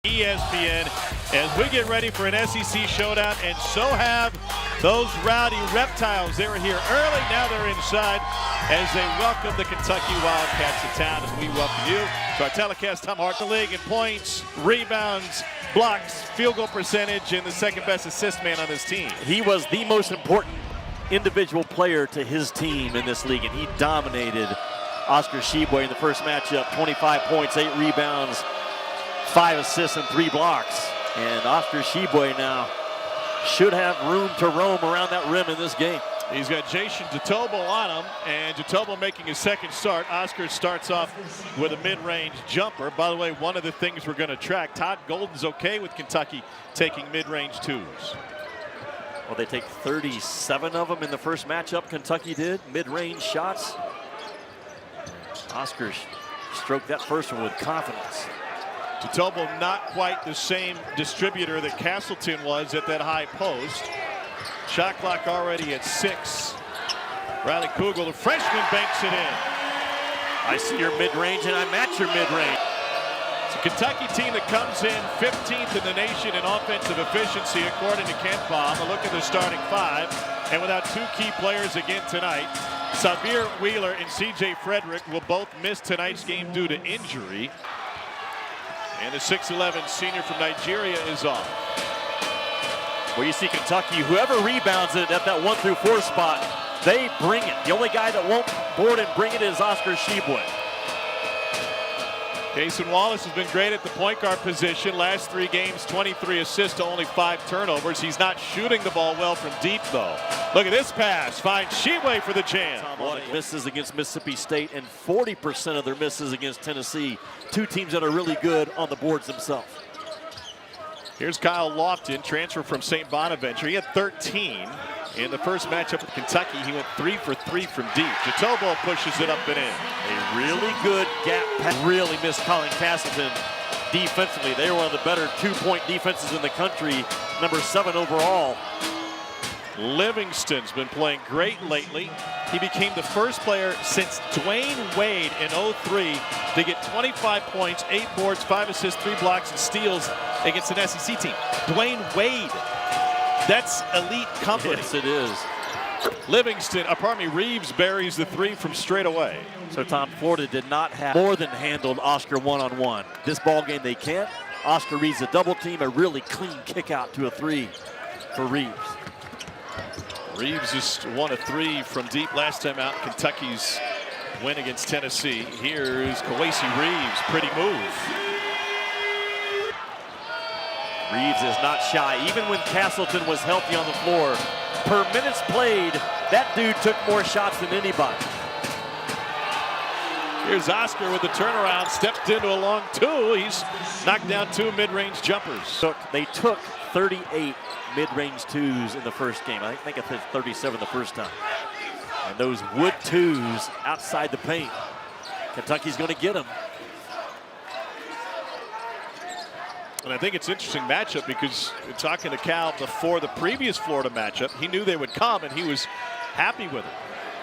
ESPN as we get ready for an SEC showdown, and so have those rowdy reptiles. They were here early, now they're inside as they welcome the Kentucky Wildcats to town, and we welcome you to our telecast. Tom Hart, the league in points, rebounds, blocks, field goal percentage, and the second best assist man on this team. He was the most important individual player to his team in this league, and he dominated Oscar Tshiebwe in the first matchup. 25 points, 8 rebounds, 5 assists and 3 blocks. And Oscar Tshiebwe now should have room to roam around that rim in this game. He's got Jason Jatobo on him, and Jatobo making his second start. Oscar starts off with a mid-range jumper. By the way, one of the things we're going to track, Todd Golden's okay with Kentucky taking mid-range twos. Well, they take 37 of them in the first matchup. Kentucky did mid-range shots. Oscar stroked that first one with confidence. Jatobo not quite the same distributor that Castleton was at that high post. Shot clock already at 6. Riley Kugel, the freshman, banks it in. I see your mid-range and I match your mid-range. It's a Kentucky team that comes in 15th in the nation in offensive efficiency according to Ken Baum. A look at the starting 5, and without 2 key players again tonight. Sabir Wheeler and C.J. Frederick will both miss tonight's game due to injury. And the 6'11" senior from Nigeria is off. Well, you see Kentucky, whoever rebounds it at that 1 through 4 spot, they bring it. The only guy that won't board and bring it is Oscar Tshiebwe. Jason Wallace has been great at the point guard position. Last 3 games, 23 assists to only 5 turnovers. He's not shooting the ball well from deep, though. Look at this pass. Finds Tshiebwe for the jam. Misses against Mississippi State and 40% of their misses against Tennessee. 2 teams that are really good on the boards themselves. Here's Kyle Lofton, transfer from St. Bonaventure. He had 13 in the first matchup with Kentucky. He went 3 for 3 from deep. Jatobo pushes it up and in. A really good gap pass. Really missed Colin Castleton defensively. They were one of the better 2-point defenses in the country. Number 7 overall. Livingston's been playing great lately. He became the first player since Dwayne Wade in 03 to get 25 points, 8 boards, 5 assists, 3 blocks, and steals against an SEC team. Dwayne Wade. That's elite company. Yes, it is. Reeves buries the 3 from straight away. So Tom, Florida did not have more than handled Oscar one-on-one. This ball game they can't. Oscar reads a double team, a really clean kick out to a 3 for Reeves. Reeves just 1 of 3 from deep last time out. Kentucky's win against Tennessee. Here's Kawasi Reeves, pretty move. Reeves is not shy, even when Castleton was healthy on the floor. Per minutes played, that dude took more shots than anybody. Here's Oscar with the turnaround, stepped into a long 2. He's knocked down 2 mid-range jumpers. They took 38 mid-range 2s in the first game. I think I said 37 the first time. And those wood 2s outside the paint. Kentucky's going to get them. And I think it's an interesting matchup because talking to Cal before the previous Florida matchup, he knew they would come and he was happy with it.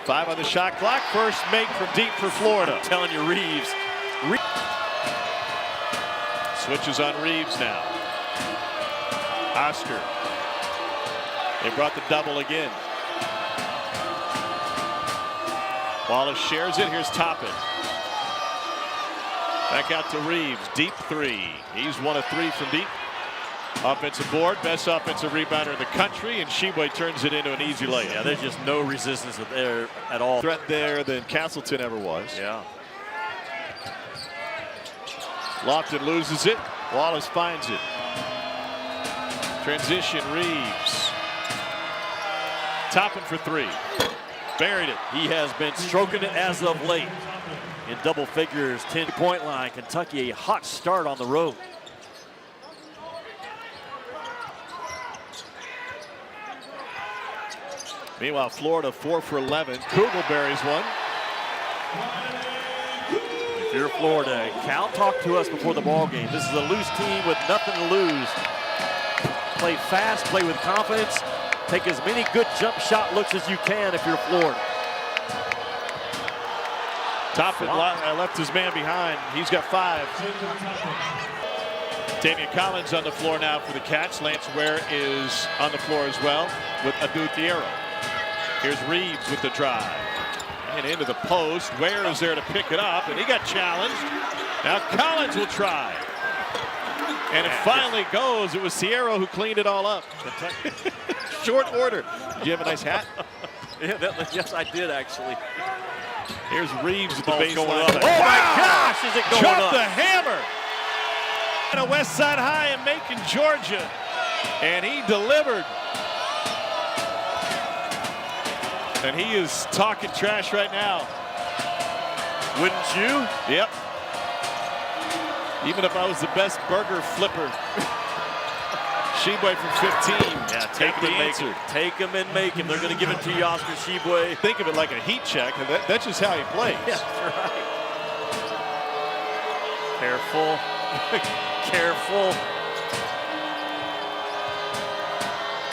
5 on the shot clock. First make from deep for Florida. I'm telling you, Reeves. Switches on Reeves now. Oscar. They brought the double again. Wallace shares it. Here's Toppin. Back out to Reeves. Deep 3. He's 1 of 3 from deep. Offensive board. Best offensive rebounder in the country. And Tshiebwe turns it into an easy layup. Yeah, there's just no resistance there at all. Threat there than Castleton ever was. Yeah. Lofton loses it. Wallace finds it. Transition, Reeves. Toppin for 3. Buried it. He has been stroking it as of late. In double figures, 10-point line. Kentucky, a hot start on the road. Meanwhile, Florida 4 for 11. Kugel buries 1. If you're Florida, Cal talked to us before the ball game. This is a loose team with nothing to lose. Play fast, play with confidence. Take as many good jump shot looks as you can if you're Florida. Toppin left his man behind. He's got 5. Damian Collins on the floor now for the Cats. Lance Ware is on the floor as well with Adu Thiero. Here's Reeves with the drive. And into the post. Ware is there to pick it up, and he got challenged. Now Collins will try. And it finally goes. It was Thiero who cleaned it all up. Short order. Did you have a nice hat? Yeah, yes, I did actually. Here's Reeves at the baseline. Oh my gosh, is it going Dropped up? the hammer. And a West Side High in Macon, Georgia. And he delivered. And he is talking trash right now. Wouldn't you? Yep. Even if I was the best burger flipper. Sheboy from 15. Yeah, take him and make him. Take him and make him. They're going to give it to you, Oscar Sheboy. Think of it like a heat check. That's just how he plays. Yeah, that's right. Careful. Careful.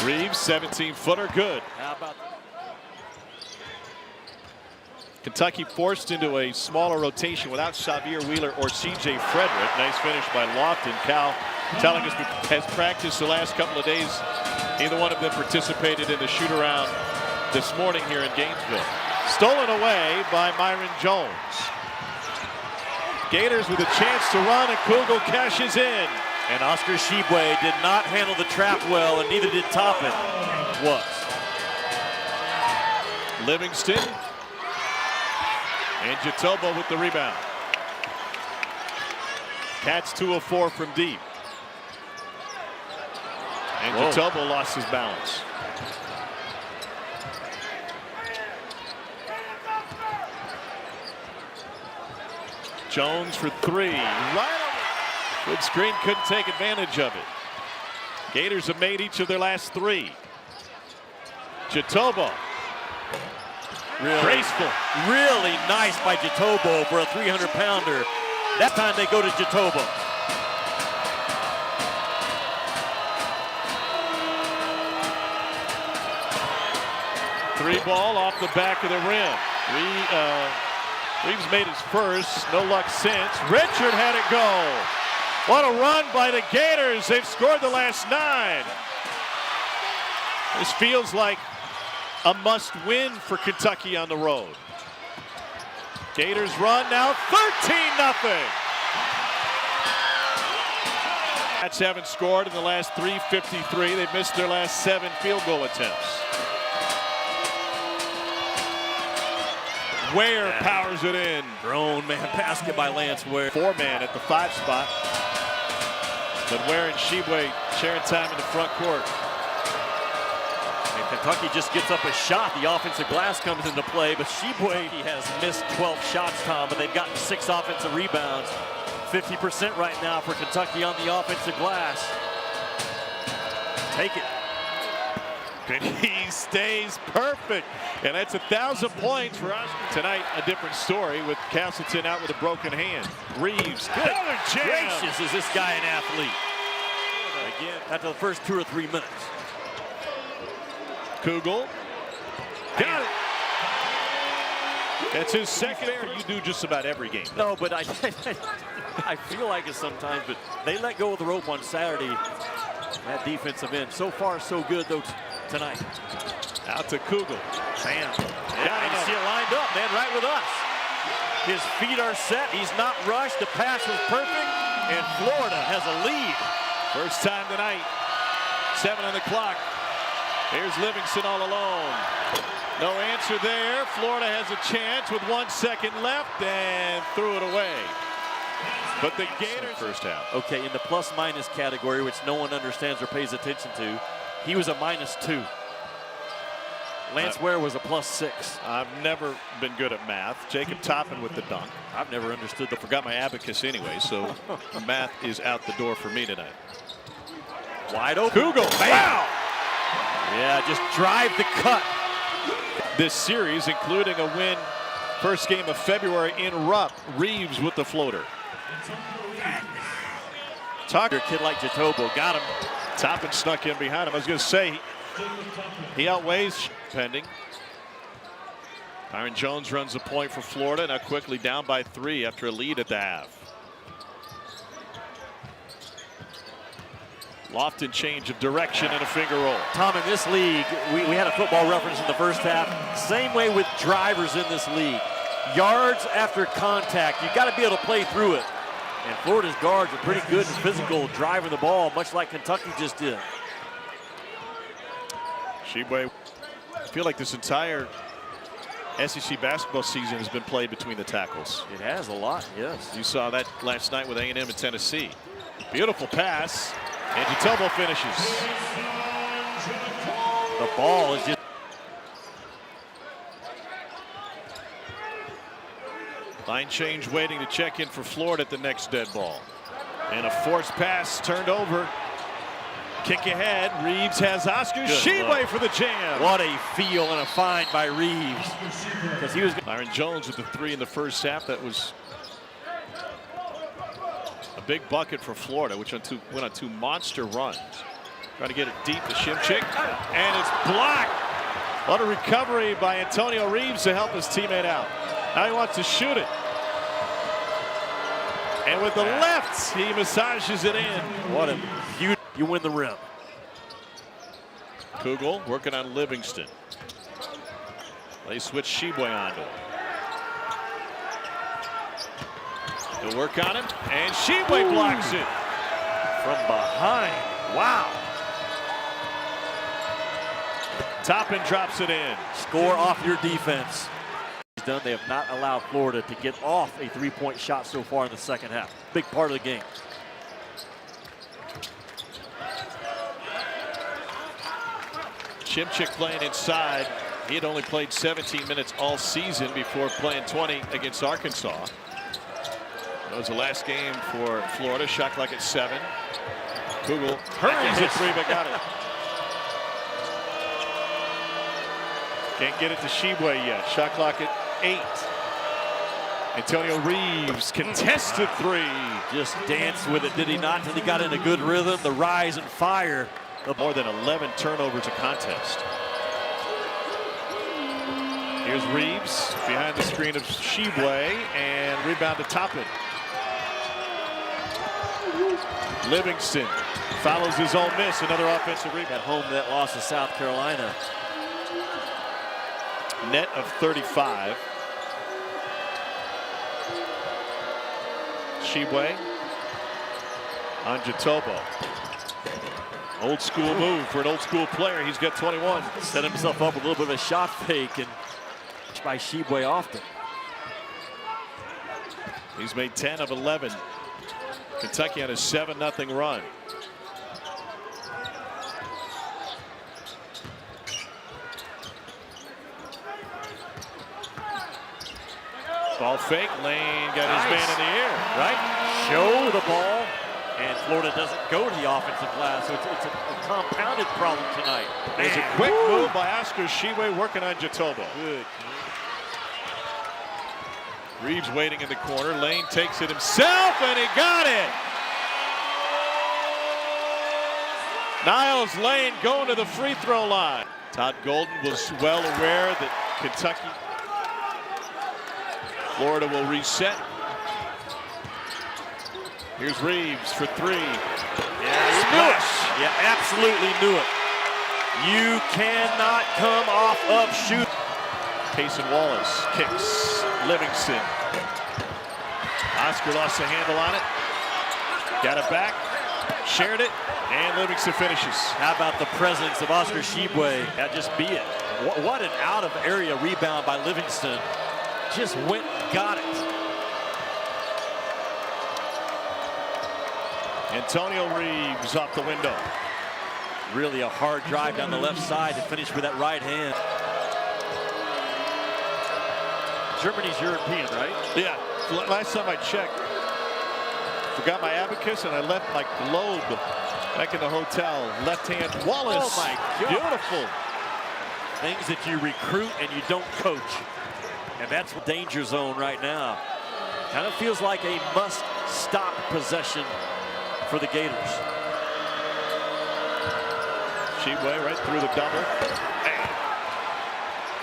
Reeves, 17-footer, good. How about that? Kentucky forced into a smaller rotation without Xavier Wheeler or C.J. Frederick. Nice finish by Lofton. Cal telling us has practiced the last couple of days. Neither one of them participated in the shoot-around this morning here in Gainesville. Stolen away by Myron Jones. Gators with a chance to run, and Kugel cashes in. And Oscar Sheboy did not handle the trap well, and neither did Toppin. Livingston. And Jatobo with the rebound. Cats 2 of 4 from deep. And Jatobo lost his balance. Jones for 3. Right on. Good screen, couldn't take advantage of it. Gators have made each of their last 3. Jatobo. Really, graceful. Really nice by Jatobo for a 300-pounder. That time they go to Jatobo. Three ball off the back of the rim. Reeves made his first. No luck since. Richard had it go. What a run by the Gators. They've scored the last 9. This feels like a must-win for Kentucky on the road. Gators run now 13-0. Cats haven't scored in the last 3:53. They've missed their last 7 field goal attempts. Ware powers it in. Grown man basket by Lance Ware. 4-man at the 5 spot. But Ware and Sheboy sharing time in the front court. And Kentucky just gets up a shot. The offensive glass comes into play, but Sheboy, he has missed 12 shots, Tom, but they've gotten 6 offensive rebounds. 50% right now for Kentucky on the offensive glass. Take it. And he stays perfect. And that's 1,000 points for us. Tonight, a different story with Castleton out with a broken hand. Reeves, good. Gracious, is this guy an athlete? Again, after the first 2 or 3 minutes. Kugel. Got it. That's his second error. You do just about every game. No, but I feel like it sometimes, but they let go of the rope on Saturday. That defensive end. So far, so good, though, tonight. Out to Kugel. Bam. Yeah, you see it lined up, man, right with us. His feet are set. He's not rushed. The pass was perfect, and Florida has a lead. First time tonight. 7 on the clock. Here's Livingston all alone. No answer there. Florida has a chance with 1 second left and threw it away. But the Gators first half. Okay, in the plus-minus category, which no one understands or pays attention to, he was a -2. Lance Ware was a +6. I've never been good at math. Jacob Toppin with the dunk. I've never understood the. Forgot my abacus anyway, so math is out the door for me tonight. Wide open. Kugel. Wow. Yeah, just drive the cut. This series, including a win first game of February in Rupp. Reeves with the floater. Tucker, kid like Jatobo, got him. Toppin snuck in behind him. I was going to say, he outweighs pending. Myron Jones runs the point for Florida. Now quickly down by 3 after a lead at the half. Lofton change of direction and a finger roll. Tom, in this league, we had a football reference in the first half. Same way with drivers in this league. Yards after contact, you got to be able to play through it. And Florida's guards are pretty good and physical driving the ball, much like Kentucky just did. Sheboy, I feel like this entire SEC basketball season has been played between the tackles. It has a lot, yes. You saw that last night with A&M and Tennessee. Beautiful pass, and Jatobo finishes. The ball is just... Line change waiting to check in for Florida at the next dead ball. And a forced pass turned over. Kick ahead. Reeves has Oscar Sheboy for the jam. What a feel and a find by Reeves. Because he was... Byron Jones with the 3 in the first half. That was a big bucket for Florida, which went on 2 monster runs. Trying to get it deep to Shimchick. And it's blocked. What a recovery by Antonio Reeves to help his teammate out. Now he wants to shoot it. And with the left, he massages it in. What a beauty. You win the rim. Kugel working on Livingston. They switch Sheboy onto him. He'll work on him, and Sheboy blocks it. From behind. Wow. Toppin drops it in. Score off your defense. Done. They have not allowed Florida to get off a 3-point shot so far in the second half. Big part of the game. Shimchick playing inside. He had only played 17 minutes all season before playing 20 against Arkansas. That was the last game for Florida. Shot clock at 7. Kugel hurries at 3, but got it. Can't get it to Sheboy yet. Shot clock at 8. Antonio Reeves contested 3. Just danced with it, did he not? Until he got in a good rhythm. The rise and fire. More than 11 turnovers a contest. Here's Reeves behind the screen of Sheboy and rebound to Toppin. Livingston follows his own miss. Another offensive rebound. At home that loss to South Carolina. Net of 35. Sheboy on Jatobo. Old school move for an old school player. He's got 21. Set himself up with a little bit of a shot fake and by Sheboy often. He's made 10 of 11. Kentucky on a 7-0 run. Ball fake. Lane got his man in the air. Right? Show the ball. And Florida doesn't go to the offensive glass, so it's a compounded problem tonight. There's a quick move by Oscar Sheboy working on Jatobo. Good. Reeves waiting in the corner. Lane takes it himself, and he got it. Niles Lane going to the free throw line. Todd Golden was well aware that Kentucky, Florida will reset. Here's Reeves for 3. Yeah, he knew it. Yeah, absolutely knew it. You cannot come off of shoot. Payson Wallace kicks Livingston. Oscar lost the handle on it. Got it back. Shared it. And Livingston finishes. How about the presence of Oscar Sheboy? That just be it. What an out-of-area rebound by Livingston. Just went and got it. Antonio Reeves off the window. Really a hard drive down the left side to finish with that right hand. Germany's European, right? Yeah. Last time I checked, forgot my abacus and I left my globe back in the hotel. Left hand Wallace. Oh my God. Beautiful. Things that you recruit and you don't coach. And that's the danger zone right now. Kind of feels like a must-stop possession for the Gators. Sheboy right through the double.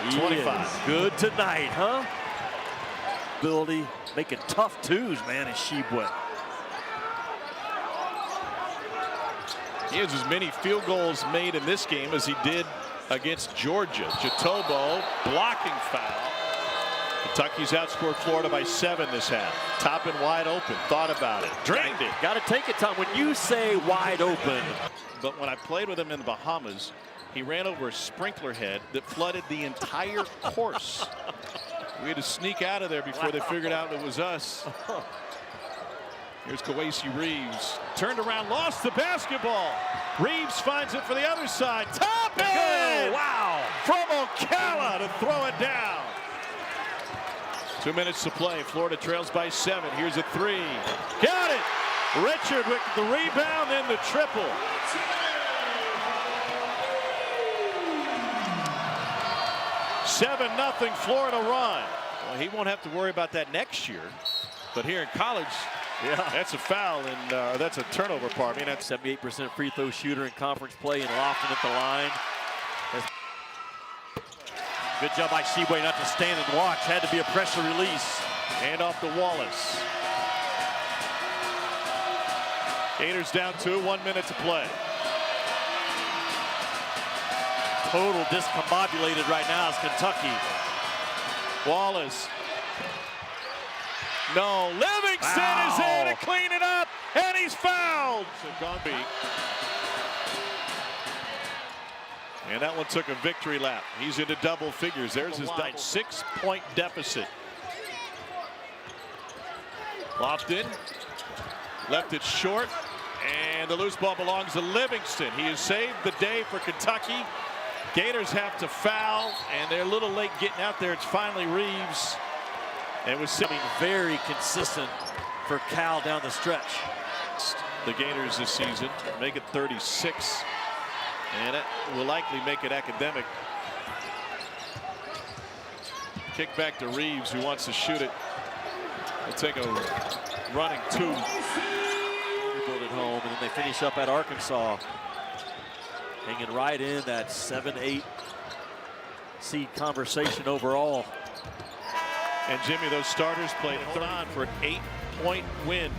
He 25. Is good tonight, huh? Ability, making tough twos, man, is Sheboy. He has as many field goals made in this game as he did against Georgia. Jatobo, blocking foul. Kentucky's outscored Florida by 7 this half. Top and wide open. Thought about it. Drained it. Got to take it, Tom. When you say wide open. But when I played with him in the Bahamas, he ran over a sprinkler head that flooded the entire course. We had to sneak out of there before they figured out it was us. Here's Kawasi Reeves. Turned around, lost the basketball. Reeves finds it for the other side. Top it! Wow! From Ocala to throw it down. 2 minutes to play. Florida trails by 7. Here's a 3. Got it! Richard with the rebound and the triple. Seven nothing Florida run. Well, he won't have to worry about that next year. But here in college, that's a foul and that's a turnover, pardon me. That's 78% free throw shooter in conference play and Lofton at the line. Good job by Sheboy not to stand and watch. Had to be a pressure release. Hand off to Wallace. Gators down 2, 1 minute to play. Total discombobulated right now is Kentucky. Wallace. No, Livingston is there to clean it up, and he's fouled. And that one took a victory lap. He's into double figures. There's his 6-point deficit. Lofton left it short, and the loose ball belongs to Livingston. He has saved the day for Kentucky. Gators have to foul, and they're a little late getting out there. It's finally Reeves. And was sitting very consistent for Cal down the stretch. The Gators this season make it 36, and it will likely make it academic. Kick back to Reeves, who wants to shoot it. He'll take a running 2. At home, and then they finish up at Arkansas. Hanging right in that 7-8 seed conversation overall. And Jimmy, those starters played on for an 8-point win